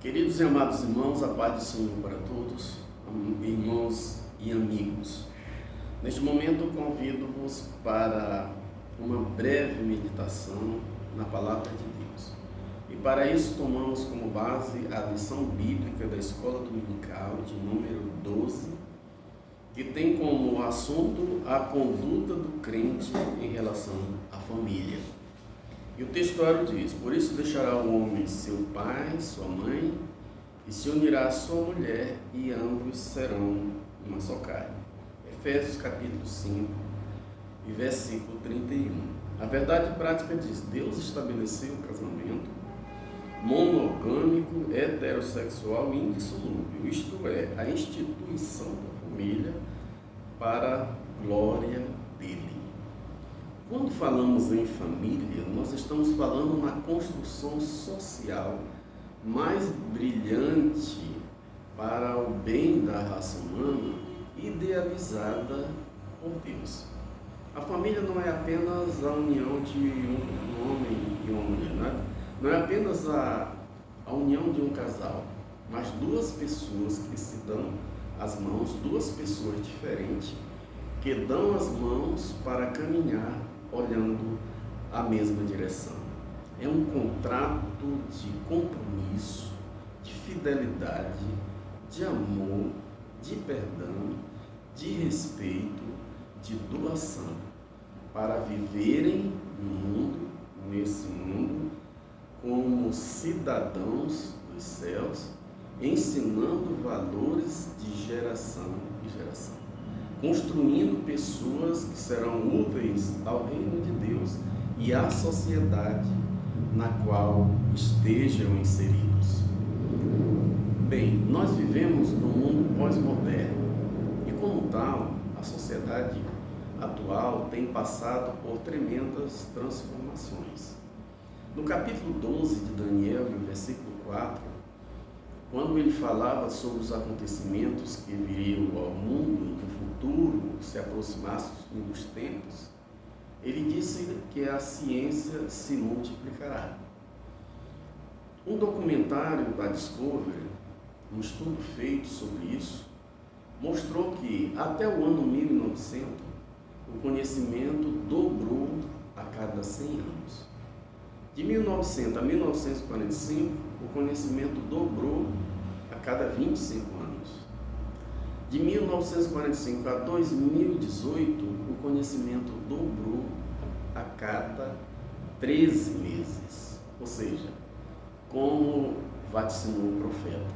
Queridos e amados irmãos, a paz do Senhor para todos, irmãos e amigos. Neste momento convido-vos para uma breve meditação na Palavra de Deus. E para isso tomamos como base a lição bíblica da Escola Dominical de número 12, que tem como assunto a conduta do crente em relação à família. E o textuário diz: por isso deixará o homem seu pai, sua mãe, e se unirá à sua mulher, e ambos serão uma só carne. Efésios capítulo 5, e versículo 31. A verdade prática diz: Deus estabeleceu o casamento monogâmico, heterossexual e indissolúvel, isto é, a instituição da família para a glória dele. Quando falamos em família, nós estamos falando na construção social mais brilhante para o bem da raça humana, idealizada por Deus. A família não é apenas a união de um homem e uma mulher, não é apenas a união de um casal, mas duas pessoas que se dão as mãos, duas pessoas diferentes que dão as mãos para caminhar olhando a mesma direção. É um contrato de compromisso, de fidelidade, de amor, de perdão, de respeito, de doação, para viverem no mundo, nesse mundo, como cidadãos dos céus, ensinando valores de geração em geração, construindo pessoas que serão úteis ao reino de Deus e à sociedade na qual estejam inseridos. Bem, nós vivemos num mundo pós-moderno e, como tal, a sociedade atual tem passado por tremendas transformações. No capítulo 12 de Daniel, no versículo 4, quando ele falava sobre os acontecimentos que viriam ao mundo no futuro, se aproximasse dos tempos, ele disse que a ciência se multiplicará. Um documentário da Discovery, um estudo feito sobre isso, mostrou que até o ano 1900 o conhecimento dobrou a cada 100 anos. De 1900 a 1945, o conhecimento dobrou a cada 25 anos. De 1945 a 2018, o conhecimento dobrou a cada 13 meses. Ou seja, como vaticinou o profeta,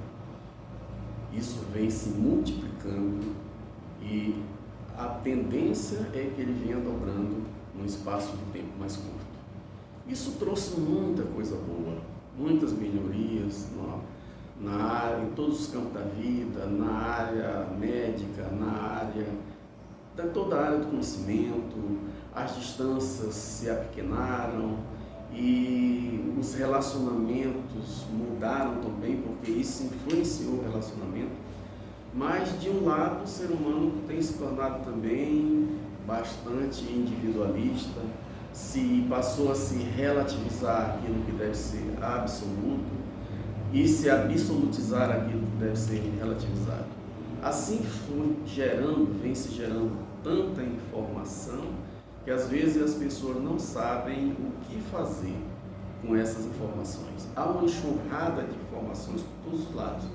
isso vem se multiplicando e a tendência é que ele venha dobrando num espaço de tempo mais curto. Isso trouxe muita coisa boa, muitas melhorias na área, em todos os campos da vida, na área médica, toda a área do conhecimento. As distâncias se apequenaram e os relacionamentos mudaram também, porque isso influenciou o relacionamento. Mas, de um lado, o ser humano tem se tornado também bastante individualista, passou a se relativizar aquilo que deve ser absoluto e se absolutizar aquilo que deve ser relativizado. Assim vem se gerando tanta informação que às vezes as pessoas não sabem o que fazer com essas informações. Há uma enxurrada de informações por todos os lados.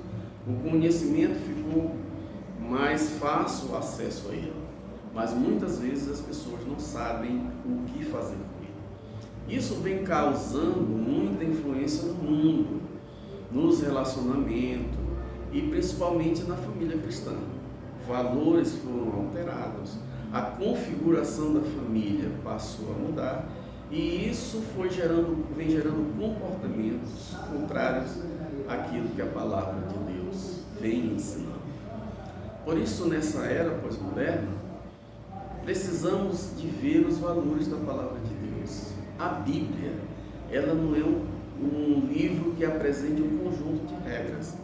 O conhecimento ficou mais fácil o acesso a ele, mas muitas vezes as pessoas não sabem o que fazer com ele. Isso vem causando muita influência no mundo, nos relacionamentos e principalmente na família cristã. Valores foram alterados, a configuração da família passou a mudar e isso vem gerando comportamentos contrários àquilo que a palavra de Deus vem ensinando. Por isso, nessa era pós-moderna, precisamos de ver os valores da palavra de Deus. A Bíblia, ela não é um livro que apresente um conjunto de regras,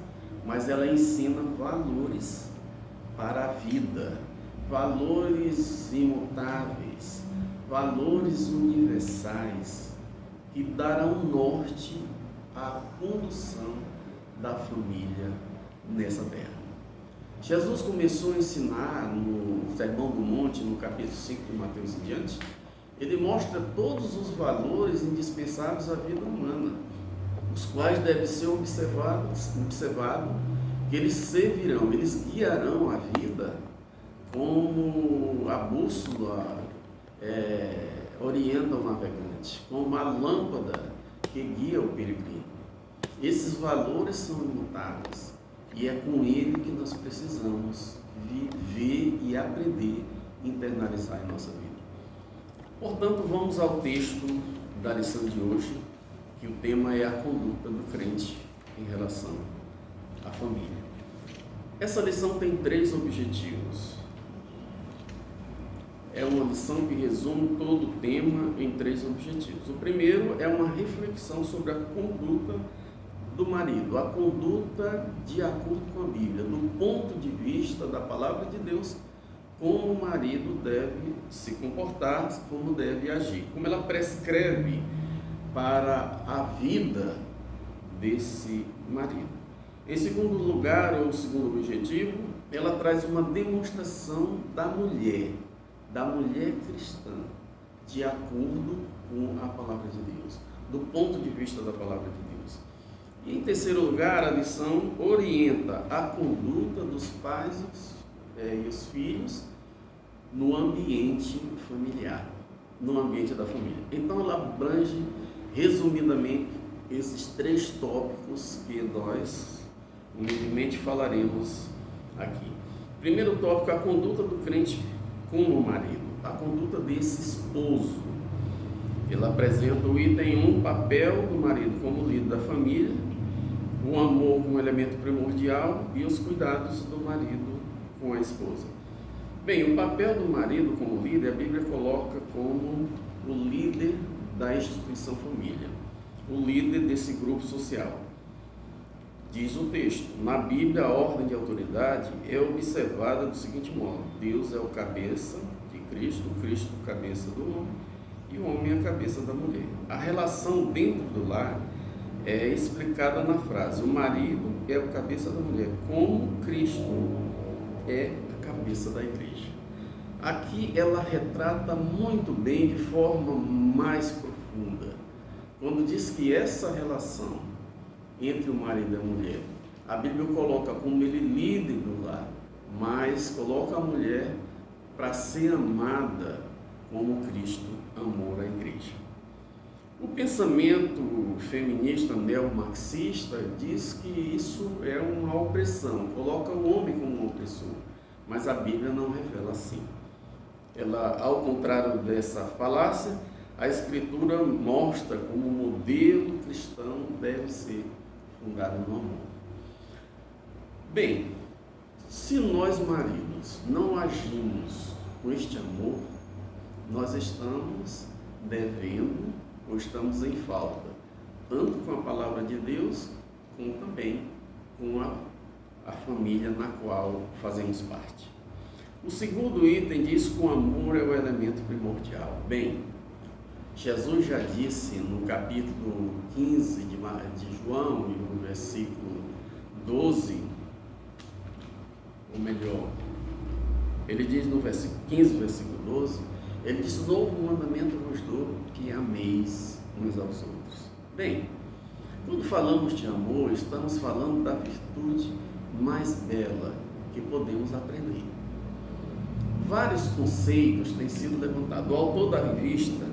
mas ela ensina valores para a vida, valores imutáveis, valores universais que darão norte à condução da família nessa terra. Jesus começou a ensinar no Sermão do Monte, no capítulo 5 de Mateus em diante. Ele mostra todos os valores indispensáveis à vida humana, os quais devem ser observados, que eles servirão, eles guiarão a vida como a bússola orienta o navegante, como a lâmpada que guia o peregrino. Esses valores são imutáveis e é com ele que nós precisamos viver e aprender a internalizar em nossa vida. Portanto, vamos ao texto da lição de hoje, que o tema é a conduta do crente em relação à família. Essa lição tem 3 objetivos. É uma lição que resume todo o tema em 3 objetivos. O primeiro é uma reflexão sobre a conduta do marido, a conduta de acordo com a Bíblia, do ponto de vista da palavra de Deus, como o marido deve se comportar, como deve agir, como ela prescreve para a vida desse marido. Em segundo lugar, ou segundo objetivo, ela traz uma demonstração da mulher cristã, de acordo com a palavra de Deus, do ponto de vista da palavra de Deus. E em terceiro lugar, a lição orienta a conduta dos pais e os filhos no ambiente familiar, no ambiente da família. Então ela abrange, resumidamente, esses 3 tópicos que nós humildemente falaremos aqui. Primeiro tópico, a conduta do crente com o marido, a conduta desse esposo. Ele apresenta o item 1, papel do marido como líder da família, o amor como elemento primordial e os cuidados do marido com a esposa. Bem, o papel do marido como líder, a Bíblia coloca como o líder da instituição família, o líder desse grupo social. Diz o texto, na Bíblia a ordem de autoridade é observada do seguinte modo: Deus é o cabeça de Cristo, Cristo o cabeça do homem e o homem é a cabeça da mulher. A relação dentro do lar é explicada na frase, o marido é o cabeça da mulher, como Cristo é a cabeça da igreja. Aqui ela retrata muito bem, de forma mais profunda, quando diz que essa relação entre o marido e a mulher, a Bíblia coloca como ele líder do lar, mas coloca a mulher para ser amada como Cristo amou a igreja. O pensamento feminista neomarxista diz que isso é uma opressão, coloca o homem como um opressor, mas a Bíblia não revela assim. Ela, ao contrário dessa falácia, a Escritura mostra como o modelo cristão deve ser fundado no amor. Bem, se nós maridos não agimos com este amor, nós estamos devendo ou estamos em falta, tanto com a palavra de Deus, como também com a família na qual fazemos parte. O segundo item diz que o amor é o elemento primordial. Bem, Jesus já disse no capítulo 15 de João, no versículo 12, ou melhor, ele diz no versículo 15, versículo 12, ele diz: novo mandamento vos dou, que ameis uns aos outros. Bem, quando falamos de amor, estamos falando da virtude mais bela que podemos aprender. Vários conceitos têm sido levantados. O autor da revista,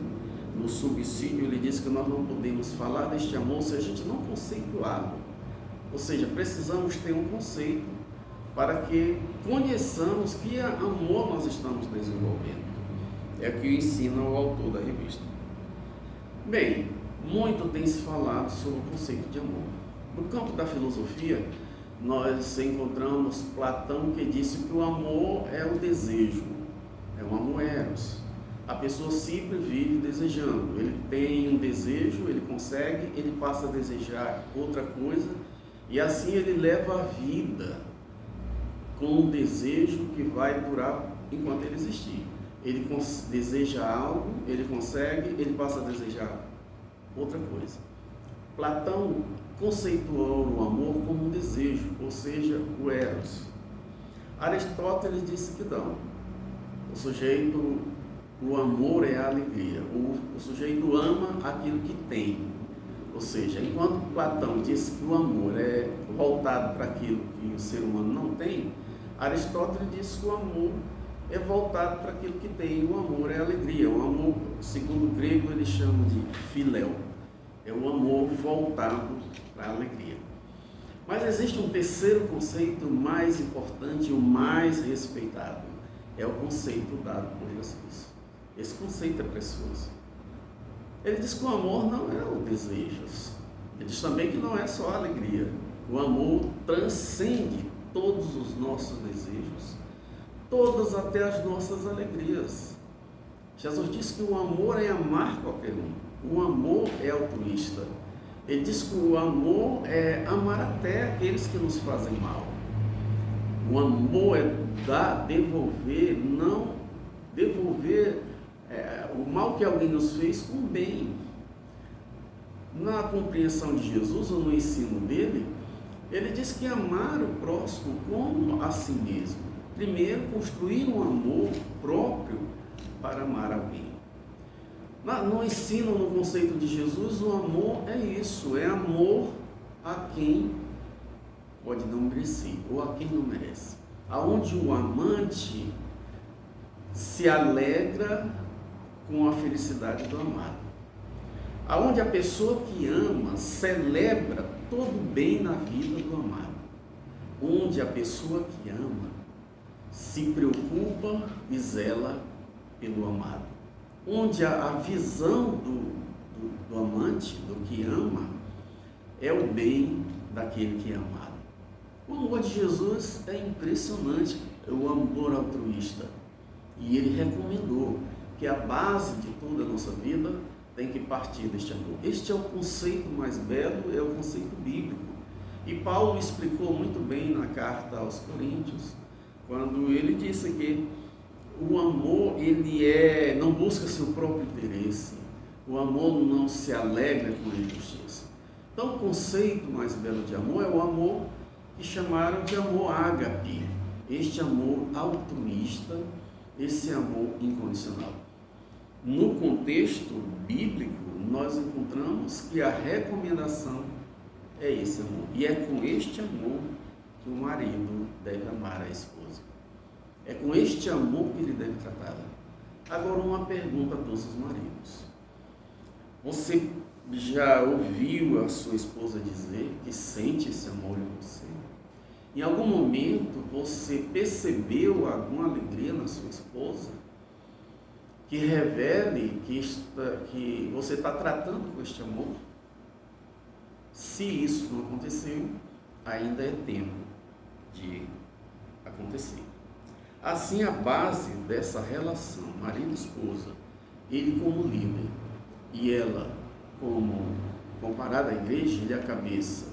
no subsídio, ele diz que nós não podemos falar deste amor se a gente não conceituá-lo. Ou seja, precisamos ter um conceito para que conheçamos que amor nós estamos desenvolvendo. É o que ensina o autor da revista. Bem, muito tem se falado sobre o conceito de amor. No campo da filosofia, nós encontramos Platão, que disse que o amor é o desejo, é um amor eros. A pessoa sempre vive desejando, ele tem um desejo, ele consegue, ele passa a desejar outra coisa, e assim ele leva a vida com um desejo que vai durar enquanto ele existir. Ele deseja algo, ele consegue, ele passa a desejar outra coisa. Platão conceituou o amor como um desejo, ou seja, o eros. Aristóteles disse que não. O amor é a alegria. O sujeito ama aquilo que tem. Ou seja, enquanto Platão disse que o amor é voltado para aquilo que o ser humano não tem, Aristóteles disse que o amor é voltado para aquilo que tem. O amor é a alegria. O amor, segundo o grego, ele chama de philéu. É o amor voltado para a alegria. Mas existe um terceiro conceito mais importante e o mais respeitado. É o conceito dado por Jesus. Esse conceito é precioso. Ele diz que o amor não é o desejo. Ele diz também que não é só a alegria. O amor transcende todos os nossos desejos, todas até as nossas alegrias. Jesus disse que o amor é amar qualquer um. O amor é altruísta. Ele diz que o amor é amar até aqueles que nos fazem mal. O amor é devolver, não devolver o mal que alguém nos fez com bem. Na compreensão de Jesus, ou no ensino dele, ele diz que amar o próximo como a si mesmo. Primeiro, construir um amor próprio para amar alguém. No ensino, no conceito de Jesus, o amor é isso, é amor a quem pode não merecer, ou a quem não merece. Aonde o amante se alegra com a felicidade do amado. Aonde a pessoa que ama celebra todo o bem na vida do amado. Onde a pessoa que ama se preocupa e zela pelo amado. Onde a visão do amante, do que ama, é o bem daquele que é amado. O amor de Jesus é impressionante, é o amor altruísta. E ele recomendou que a base de toda a nossa vida tem que partir deste amor. Este é o conceito mais belo, é o conceito bíblico. E Paulo explicou muito bem na carta aos Coríntios, quando ele disse que o amor, ele não busca seu próprio interesse. O amor não se alegra com a injustiça. Então, o conceito mais belo de amor é o amor que chamaram de amor ágape. Este amor altruísta, esse amor incondicional. No contexto bíblico, nós encontramos que a recomendação é esse amor. E é com este amor que o marido deve amar a esposa. É com este amor que ele deve tratá-la. Agora, uma pergunta a todos os maridos. Você já ouviu a sua esposa dizer que sente esse amor em você? Em algum momento você percebeu alguma alegria na sua esposa que revele que você está tratando com este amor? Se isso não aconteceu, ainda é tempo de acontecer. Assim, a base dessa relação marido-esposa, ele como líder e ela como comparada à igreja, ele é a cabeça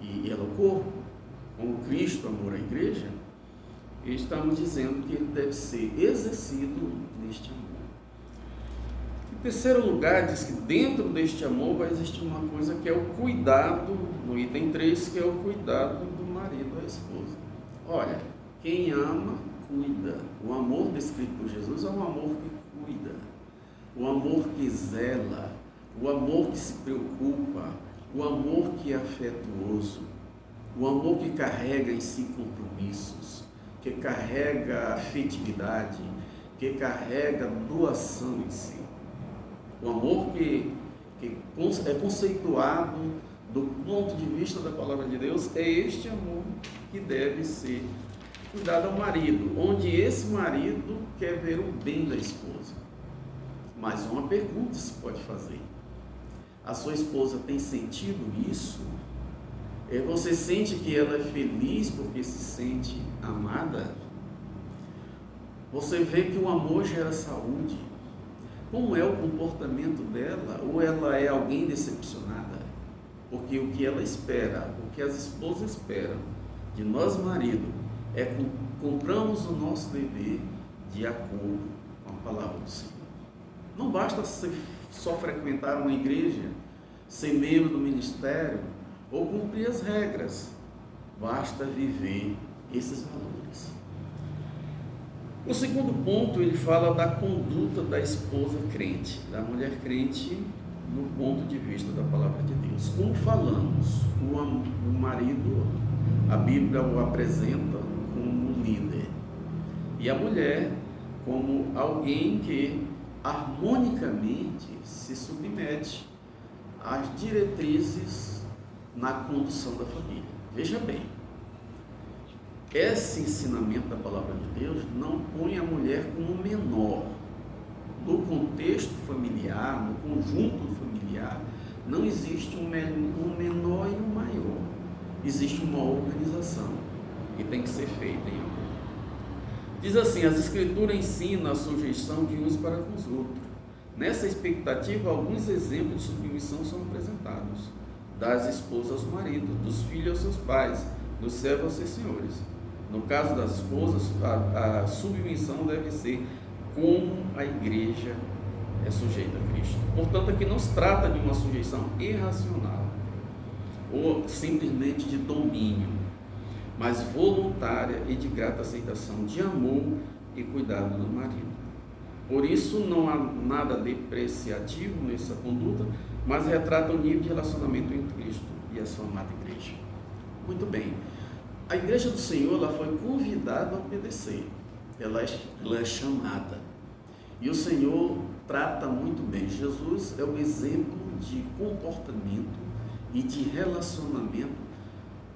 e ela o corpo, como Cristo amor à igreja, estamos dizendo que ele deve ser exercido neste amor. Em terceiro lugar, diz que dentro deste amor vai existir uma coisa que é o cuidado, no item 3, que é o cuidado do marido à esposa. Olha, quem ama, cuida. O amor descrito por Jesus é um amor que cuida, o amor que zela, o amor que se preocupa, o amor que é afetuoso, o amor que carrega em si compromissos, que carrega afetividade, que carrega doação em si. O amor que é conceituado do ponto de vista da palavra de Deus é este amor que deve ser cuidado ao marido, onde esse marido quer ver o bem da esposa. Mas uma pergunta se pode fazer: a sua esposa tem sentido isso? Você sente que ela é feliz porque se sente amada? Você vê que o amor gera saúde? Como é o comportamento dela? Ou ela é alguém decepcionada? Porque o que ela espera, o que as esposas esperam de nós marido, é que compramos o nosso dever de acordo com a palavra do Senhor. Não basta só frequentar uma igreja, ser membro do ministério ou cumprir as regras. Basta viver esses valores. O segundo ponto, ele fala da conduta da esposa crente, da mulher crente, no ponto de vista da palavra de Deus. Como falamos, o marido, a Bíblia o apresenta como líder, e a mulher como alguém que harmonicamente se submete às diretrizes na condução da família. Veja bem, esse ensinamento da palavra de Deus não põe a mulher como menor. No contexto familiar, no conjunto familiar, não existe um menor e um maior. Existe uma organização que tem que ser feita em amor. Diz assim: as Escrituras ensinam a sujeição de uns para com os outros. Nessa expectativa, alguns exemplos de submissão são apresentados: das esposas ao marido, dos filhos aos seus pais, dos servos aos seus senhores. No caso das esposas, a submissão deve ser como a igreja é sujeita a Cristo. Portanto, aqui não se trata de uma sujeição irracional ou simplesmente de domínio, mas voluntária e de grata aceitação, de amor e cuidado do marido. Por isso, não há nada depreciativo nessa conduta, mas retrata o nível de relacionamento entre Cristo e a sua amada igreja. Muito bem. A igreja do Senhor, ela foi convidada a obedecer, ela é chamada, e o Senhor trata muito bem. Jesus é um exemplo de comportamento e de relacionamento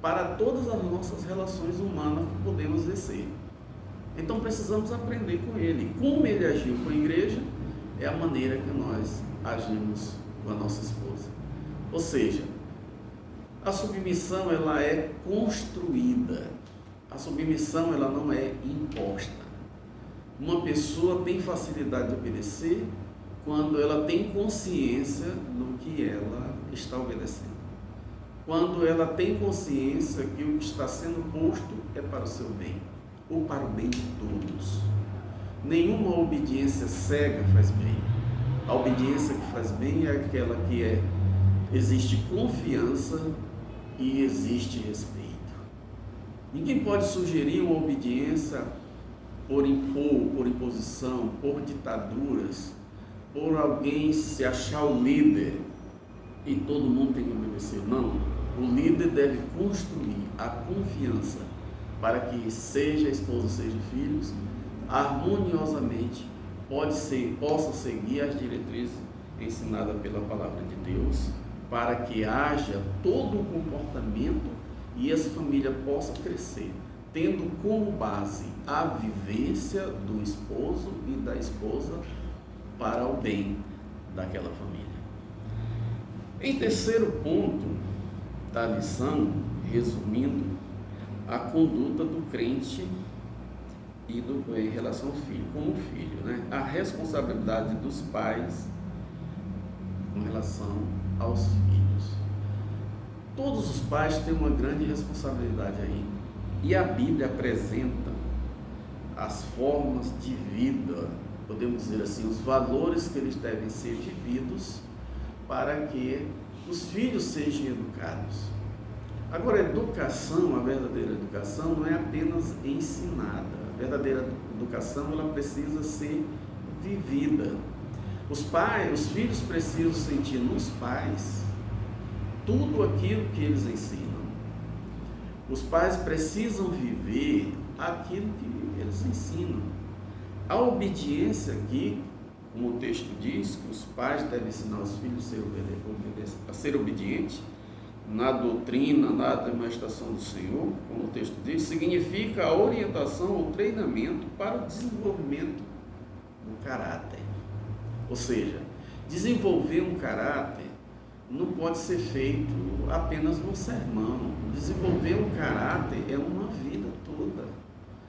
para todas as nossas relações humanas que podemos exercer. Então precisamos aprender com ele. Como ele agiu com a igreja, é a maneira que nós agimos com a nossa esposa. Ou seja, a submissão, ela é construída. A submissão, ela não é imposta. Uma pessoa tem facilidade de obedecer quando ela tem consciência do que ela está obedecendo. Quando ela tem consciência que o que está sendo posto é para o seu bem, ou para o bem de todos. Nenhuma obediência cega faz bem. A obediência que faz bem é aquela que existe confiança e existe respeito. Ninguém pode sugerir uma obediência por impor, por imposição, por ditaduras, por alguém se achar o líder e todo mundo tem que obedecer. Não, o líder deve construir a confiança para que seja esposa, seja filhos, harmoniosamente possa seguir as diretrizes ensinadas pela palavra de Deus, para que haja todo o comportamento e essa família possa crescer, tendo como base a vivência do esposo e da esposa para o bem daquela família. Em terceiro ponto da lição, resumindo, a conduta do crente e em relação ao filho, como filho, né? A responsabilidade dos pais com relação aos filhos. Todos os pais têm uma grande responsabilidade aí, e a Bíblia apresenta as formas de vida, podemos dizer assim, os valores que eles devem ser vividos para que os filhos sejam educados. Agora, a educação, a verdadeira educação, não é apenas ensinada. A verdadeira educação, ela precisa ser vivida. Os filhos precisam sentir nos pais tudo aquilo que eles ensinam. Os pais precisam viver aquilo que eles ensinam. A obediência aqui, como o texto diz, que os pais devem ensinar os filhos a ser obedientes na doutrina, na demonstração do Senhor, como o texto diz, significa a orientação ou treinamento para o desenvolvimento do caráter. Ou seja, desenvolver um caráter não pode ser feito apenas no sermão. Desenvolver um caráter é uma vida toda.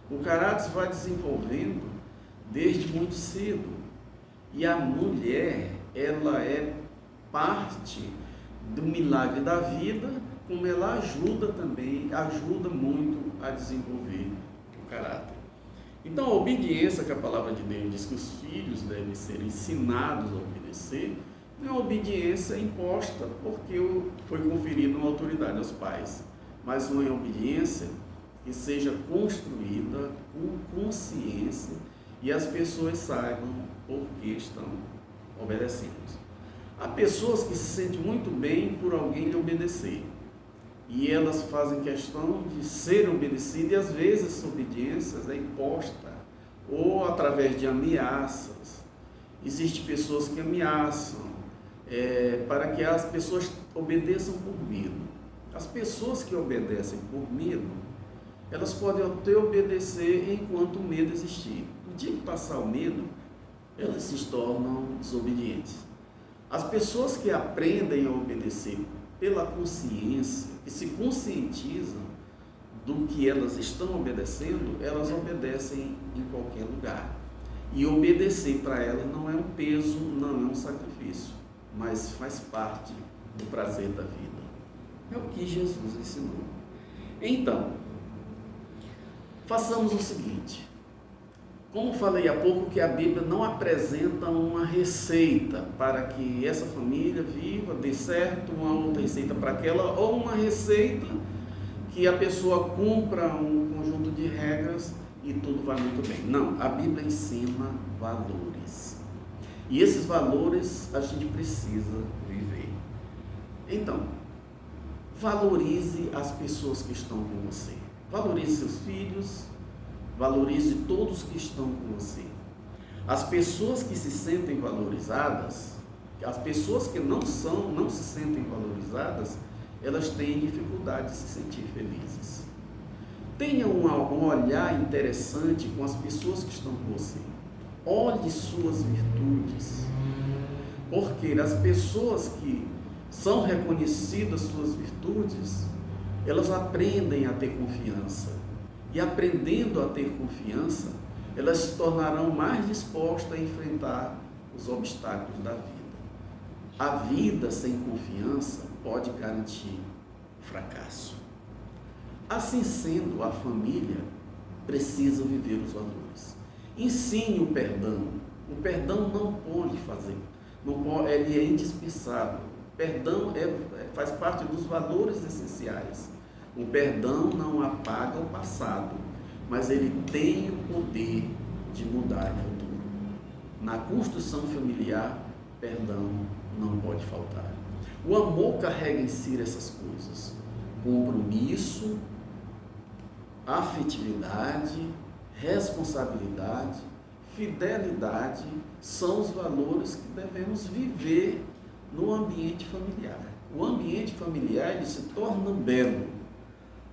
O caráter se vai desenvolvendo desde muito cedo. E a mulher, ela é parte do milagre da vida, como ela ajuda muito a desenvolver o caráter. Então, a obediência que a palavra de Deus diz que os filhos devem ser ensinados a obedecer, Não é uma obediência imposta porque foi conferida uma autoridade aos pais, mas uma obediência que seja construída com consciência e as pessoas saibam por que estão obedecendo. Há pessoas que se sentem muito bem por alguém lhe obedecer, e elas fazem questão de ser obedecidas, e às vezes essa obediência é imposta ou através de ameaças. Existem pessoas que ameaçam para que as pessoas obedeçam por medo. As pessoas que obedecem por medo, elas podem até obedecer enquanto o medo existir. No dia que passar o medo, elas se tornam desobedientes. As pessoas que aprendem a obedecer pela consciência, que se conscientizam do que elas estão obedecendo, elas obedecem em qualquer lugar. E obedecer para elas não é um peso, não é um sacrifício, mas faz parte do prazer da vida. É o que Jesus ensinou. Então, façamos o seguinte. Como falei há pouco, que a Bíblia não apresenta uma receita para que essa família viva, dê certo, uma outra receita para aquela, ou uma receita que a pessoa cumpra um conjunto de regras e tudo vai muito bem. Não, a Bíblia ensina valores. E esses valores a gente precisa viver. Então, valorize as pessoas que estão com você. Valorize seus filhos, valorize todos que estão com você. As pessoas que se sentem valorizadas, as pessoas que não se sentem valorizadas, elas têm dificuldade de se sentir felizes. Tenha um olhar interessante com as pessoas que estão com você. Olhe suas virtudes, porque as pessoas que são reconhecidas suas virtudes, elas aprendem a ter confiança. E aprendendo a ter confiança, elas se tornarão mais dispostas a enfrentar os obstáculos da vida. A vida sem confiança pode garantir fracasso. Assim sendo, a família precisa viver os valores. Ensine o perdão. O perdão não pode fazer, ele é indispensável. O perdão faz parte dos valores essenciais. O perdão não apaga o passado, mas ele tem o poder de mudar o futuro. Na construção familiar, perdão não pode faltar. O amor carrega em si essas coisas: compromisso, afetividade, responsabilidade, fidelidade, são os valores que devemos viver no ambiente familiar. O ambiente familiar ele se torna belo.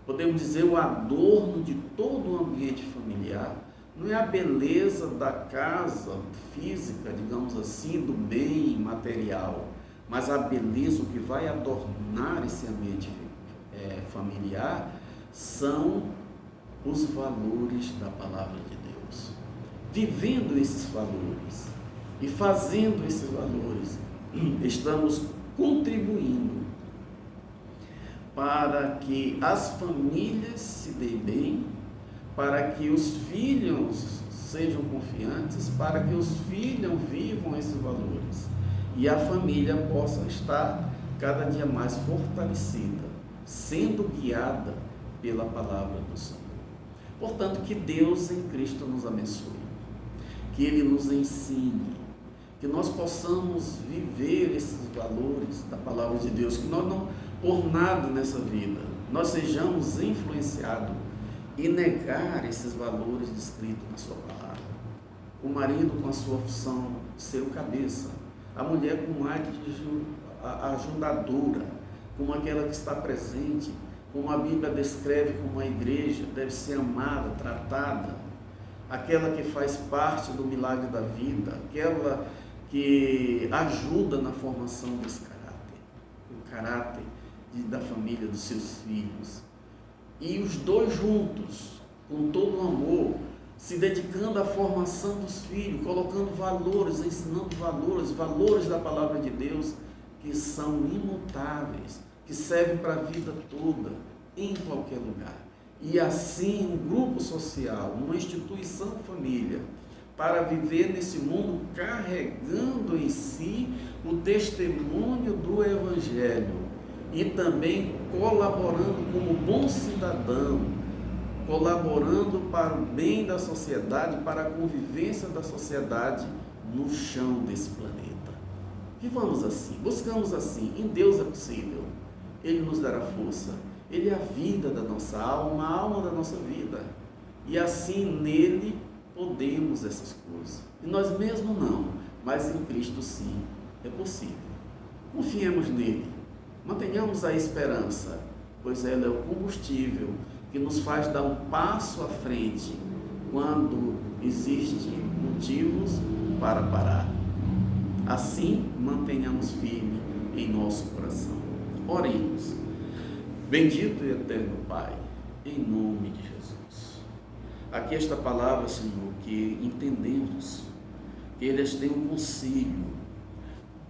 Podemos dizer, o adorno de todo o ambiente familiar não é a beleza da casa física, digamos assim, do bem material, mas a beleza, o que vai adornar esse ambiente familiar, são os valores da palavra de Deus. Vivendo esses valores e fazendo esses valores, estamos contribuindo para que as famílias se deem bem, para que os filhos sejam confiantes, para que os filhos vivam esses valores e a família possa estar cada dia mais fortalecida, sendo guiada pela palavra do Senhor. Portanto, que Deus em Cristo nos abençoe, que Ele nos ensine, que nós possamos viver esses valores da palavra de Deus, que nós não, por nada nessa vida, nós sejamos influenciados e negar esses valores descritos na sua palavra. O marido com a sua função de ser o cabeça, a mulher com o ar de ajudadora, como aquela que está presente, como a Bíblia descreve como a igreja deve ser amada, tratada, aquela que faz parte do milagre da vida, aquela que ajuda na formação desse caráter, o caráter da família, dos seus filhos. E os dois juntos, com todo o amor, se dedicando à formação dos filhos, colocando valores, ensinando valores da palavra de Deus, que são imutáveis, que servem para a vida toda, em qualquer lugar. E assim, um grupo social, uma instituição família, para viver nesse mundo carregando em si o testemunho do Evangelho e também colaborando como bom cidadão, colaborando para o bem da sociedade, para a convivência da sociedade no chão desse planeta. Vivamos assim, buscamos assim, em Deus é possível. Ele nos dará força, Ele é a vida da nossa alma, a alma da nossa vida. E assim nele podemos essas coisas. E nós mesmos não, mas em Cristo sim, é possível. Confiemos nele, mantenhamos a esperança, pois ela é o combustível que nos faz dar um passo à frente quando existem motivos para parar. Assim, mantenhamos firme em nosso coração. Oremos. Bendito e eterno Pai, em nome de Jesus. Aqui esta palavra, Senhor, que entendemos que eles têm um conselho,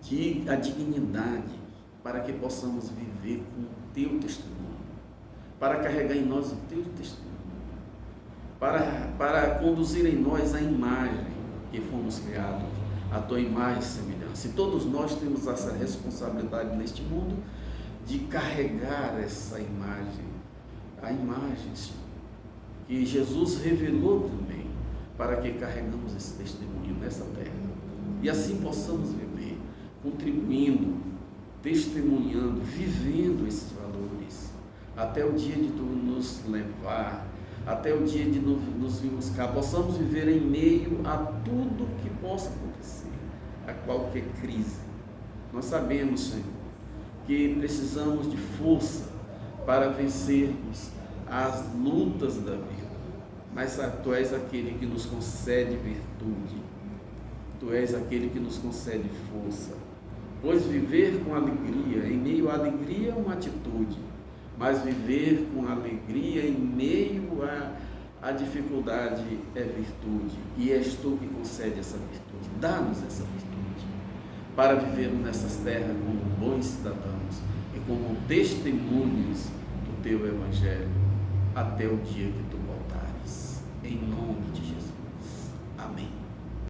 que a dignidade, para que possamos viver com o Teu testemunho, para carregar em nós o Teu testemunho, para conduzir em nós a imagem que fomos criados, a Tua imagem e semelhança. E todos nós temos essa responsabilidade neste mundo de carregar essa imagem, a imagem, Senhor, que Jesus revelou também, para que carregamos esse testemunho nessa terra. E assim possamos viver, contribuindo, testemunhando, vivendo esses valores, até o dia de Tu nos levar, até o dia de nos vir buscar, possamos viver em meio a tudo que possa acontecer, a qualquer crise. Nós sabemos, Senhor, que precisamos de força para vencermos as lutas da vida, mas Tu és aquele que nos concede virtude, Tu és aquele que nos concede força, pois viver com alegria, em meio à alegria é uma atitude, mas viver com alegria em meio à dificuldade é virtude, e és Tu que concede essa virtude. Dá-nos essa virtude, para vivermos nessas terras como bons cidadãos e como testemunhas do Teu Evangelho, até o dia que Tu voltares. Em nome de